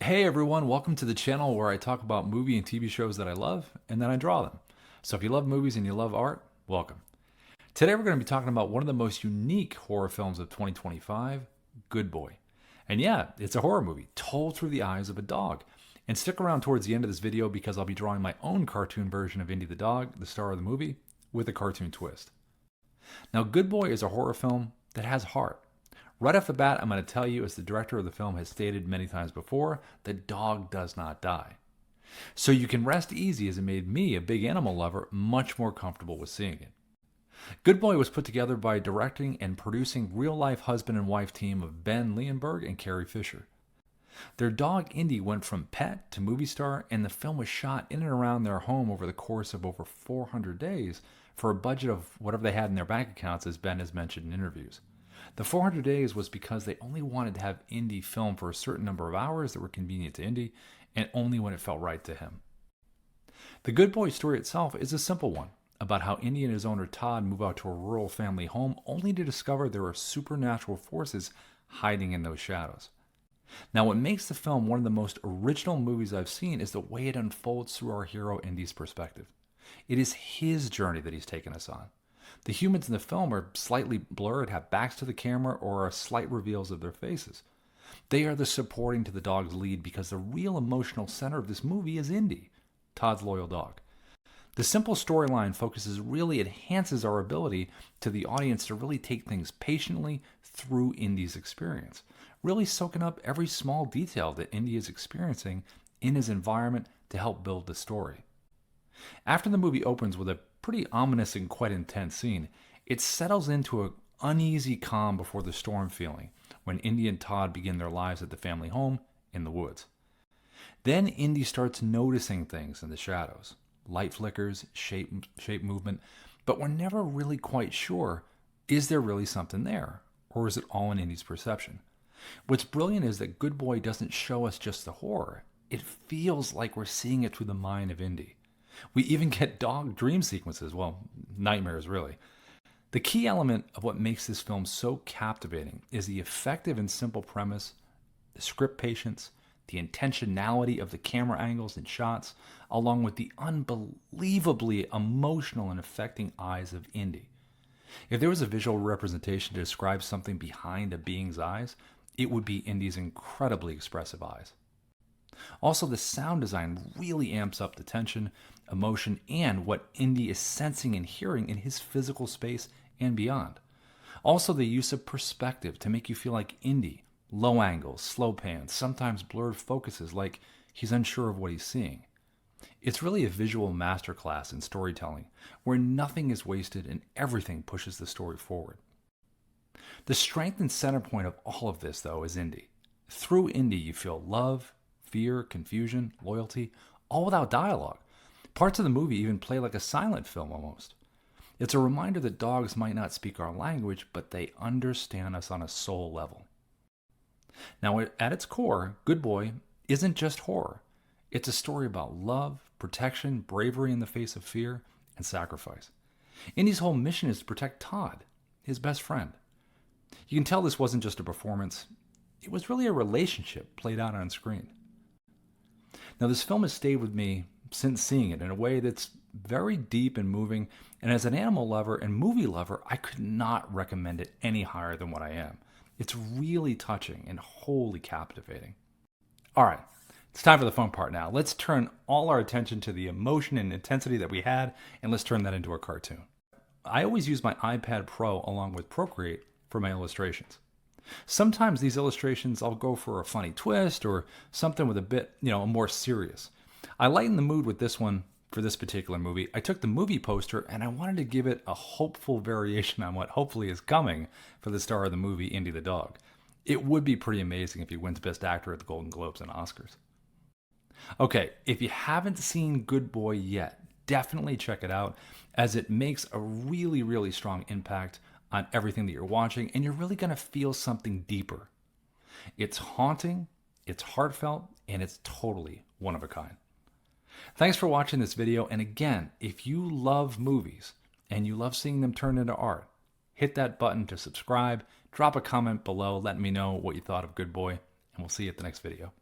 Hey everyone, welcome to the channel where I talk about movie and TV shows that I love and then I draw them. So if you love movies and you love art, welcome. Today we're going to be talking about one of the most unique horror films of 2025, Good Boy. And yeah, it's a horror movie told through the eyes of a dog. And stick around towards the end of this video because I'll be drawing my own cartoon version of Indy the dog, the star of the movie, with a cartoon twist. Now, Good Boy is a horror film that has heart. Right off the bat, I'm going to tell you, as the director of the film has stated many times before, the dog does not die. So you can rest easy, as it made me, a big animal lover, much more comfortable with seeing it. Good Boy was put together by directing and producing real-life husband and wife team of Ben Leonberg and Carrie Fisher. Their dog Indy went from pet to movie star, and the film was shot in and around their home over the course of over 400 days for a budget of whatever they had in their bank accounts, as Ben has mentioned in interviews. The 400 days was because they only wanted to have Indy film for a certain number of hours that were convenient to Indy, and only when it felt right to him. The Good Boy story itself is a simple one, about how Indy and his owner Todd move out to a rural family home only to discover there are supernatural forces hiding in those shadows. Now, what makes the film one of the most original movies I've seen is the way it unfolds through our hero Indy's perspective. It is his journey that he's taken us on. The humans in the film are slightly blurred, have backs to the camera, or are slight reveals of their faces. They are the supporting to the dog's lead because the real emotional center of this movie is Indy, Todd's loyal dog. The simple storyline really enhances our ability to the audience to really take things patiently through Indy's experience, really soaking up every small detail that Indy is experiencing in his environment to help build the story. After the movie opens with a pretty ominous and quite intense scene, it settles into an uneasy calm before the storm feeling when Indy and Todd begin their lives at the family home in the woods. Then Indy starts noticing things in the shadows. Light flickers, shape movement, but we're never really quite sure, is there really something there, or is it all in Indy's perception? What's brilliant is that Good Boy doesn't show us just the horror. It feels like we're seeing it through the mind of Indy. We even get dog dream sequences, well, nightmares really. The key element of what makes this film so captivating is the effective and simple premise, the script patience, the intentionality of the camera angles and shots, along with the unbelievably emotional and affecting eyes of Indy. If there was a visual representation to describe something behind a being's eyes, it would be Indy's incredibly expressive eyes. Also, the sound design really amps up the tension, emotion, and what Indy is sensing and hearing in his physical space and beyond. Also, the use of perspective to make you feel like Indy, low angles, slow pans, sometimes blurred focuses like he's unsure of what he's seeing. It's really a visual masterclass in storytelling, where nothing is wasted and everything pushes the story forward. The strength and center point of all of this, though, is Indy. Through Indy, you feel love, fear, confusion, loyalty, all without dialogue. Parts of the movie even play like a silent film almost. It's a reminder that dogs might not speak our language, but they understand us on a soul level. Now, at its core, Good Boy isn't just horror. It's a story about love, protection, bravery in the face of fear, and sacrifice. Indy's whole mission is to protect Todd, his best friend. You can tell this wasn't just a performance. It was really a relationship played out on screen. Now, this film has stayed with me since seeing it in a way that's very deep and moving, and as an animal lover and movie lover, I could not recommend it any higher than what I am. It's really touching and wholly captivating. All right, it's time for the fun part now. Let's turn all our attention to the emotion and intensity that we had, and let's turn that into a cartoon. I always use my iPad Pro along with Procreate for my illustrations. Sometimes these illustrations I'll go for a funny twist or something with a bit, more serious. I lightened the mood with this one for this particular movie. I took the movie poster and I wanted to give it a hopeful variation on what hopefully is coming for the star of the movie, Indy the dog. It would be pretty amazing if he wins Best Actor at the Golden Globes and Oscars. Okay, if you haven't seen Good Boy yet, definitely check it out, as it makes a really, really strong impact on everything that you're watching, and you're really going to feel something deeper. It's haunting, it's heartfelt, and it's totally one of a kind. Thanks for watching this video, and again, if you love movies and you love seeing them turn into art, hit that button to subscribe, drop a comment below, let me know what you thought of Good Boy, and we'll see you at the next video.